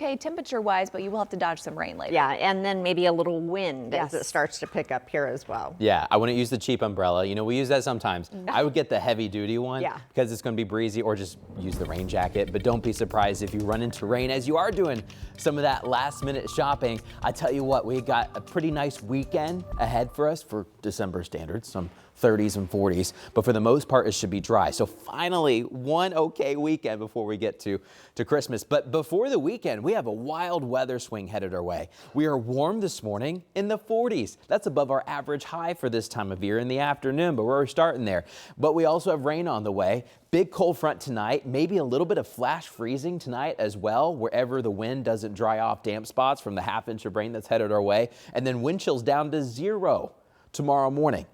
okay temperature-wise, but you will have to dodge some rain later. Yeah, and then maybe a little wind as it starts to pick up here as well. Yeah, I wouldn't use the cheap umbrella. You know, we use that sometimes. I would get the heavy duty one because it's going to be breezy, or just use the rain jacket. But don't be surprised if you run into rain as you are doing some of that last minute shopping. I tell you what, we got a pretty nice weekend ahead for us for December standards, some 30s and 40s, but for the most part it should be dry. So finally one okay weekend before we get to Christmas. But before the weekend, we have a wild weather swing headed our way. We are warm this morning in the 40s. That's above our average high for this time of year in the afternoon, but we're starting there. But we also have rain on the way. Big cold front tonight, maybe a little bit of flash freezing tonight as well, wherever the wind doesn't dry off damp spots from the half-inch of rain that's headed our way. And then wind chills down to 0 tomorrow morning.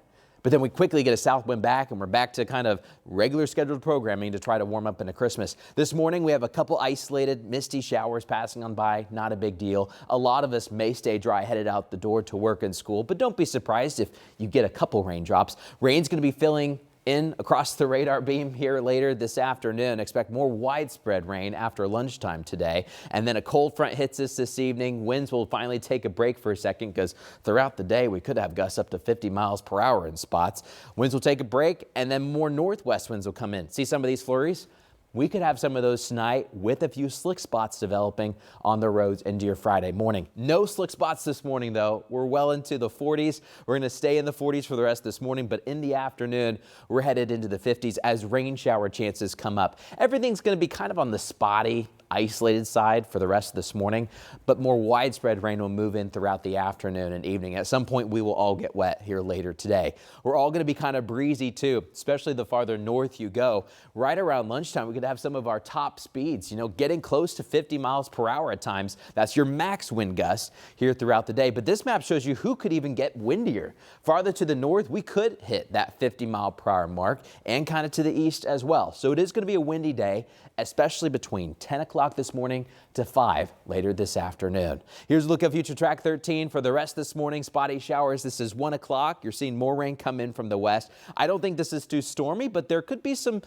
But then we quickly get a south wind back, and we're back to kind of regular scheduled programming to try to warm up into Christmas. This morning we have a couple isolated misty showers passing on by, not a big deal. A lot of us may stay dry headed out the door to work and school, but don't be surprised if you get a couple raindrops. Rain's going to be filling in across the radar beam here later this afternoon. Expect more widespread rain after lunchtime today. And then a cold front hits us this evening. Winds will finally take a break for a second, because throughout the day we could have gusts up to 50 miles per hour in spots. Winds will take a break, and then more northwest winds will come in. See some of these flurries? We could have some of those tonight with a few slick spots developing on the roads into your Friday morning. No slick spots this morning, though. We're well into the 40s. We're going to stay in the 40s for the rest of this morning, but in the afternoon, we're headed into the 50s as rain shower chances come up. Everything's going to be kind of on the spotty, isolated side for the rest of this morning, but more widespread rain will move in throughout the afternoon and evening. At some point, we will all get wet here later today. We're all going to be kind of breezy too, especially the farther north you go. Right around lunchtime, we could have some of our top speeds, you know, getting close to 50 miles per hour at times. That's your max wind gust here throughout the day. But this map shows you who could even get windier. Farther to the north, we could hit that 50 mile per hour mark, and kind of to the east as well. So it is going to be a windy day, especially between 10 o'clock this morning to 5 later this afternoon. Here's a look at future track 13 for the rest this morning. Spotty showers. This is 1 o'clock. You're seeing more rain come in from the west. I don't think this is too stormy, but there could be some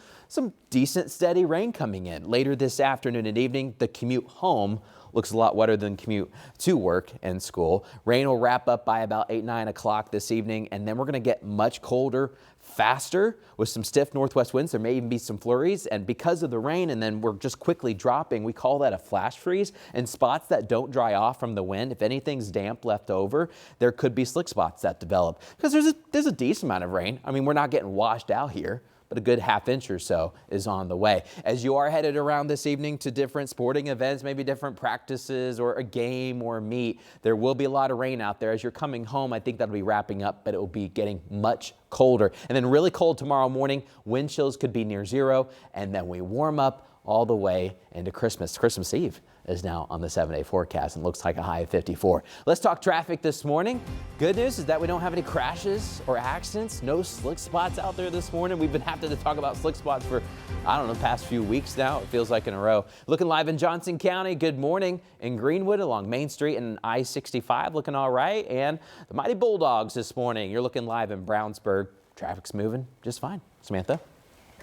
decent steady rain coming in later this afternoon and evening. The commute home looks a lot wetter than commute to work and school. Rain will wrap up by about 8-9 o'clock this evening, and then we're going to get much colder faster with some stiff northwest winds. There may even be some flurries, and because of the rain, and then we're just quickly dropping, we call that a flash freeze. And spots that don't dry off from the wind, if anything's damp left over, there could be slick spots that develop, because there's a decent amount of rain. I mean, we're not getting washed out here, but a good half inch or so is on the way. As you are headed around this evening to different sporting events, maybe different practices or a game or a meet, there will be a lot of rain out there. As you're coming home, I think that'll be wrapping up, but it will be getting much colder. And then really cold tomorrow morning. Wind chills could be near 0, and then we warm up all the way into Christmas. Christmas Eve is now on the 7-day forecast and looks like a high of 54. Let's talk traffic this morning. Good news is that we don't have any crashes or accidents. No slick spots out there this morning. We've been having to talk about slick spots for, I don't know, the past few weeks now. It feels like in a row. Looking live in Johnson County. Good morning in Greenwood along Main Street and I-65 looking all right. And the Mighty Bulldogs this morning. You're looking live in Brownsburg. Traffic's moving just fine. Samantha?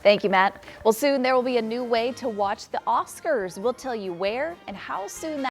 Thank you, Matt. Well, soon there will be a new way to watch the Oscars. We'll tell you where and how soon that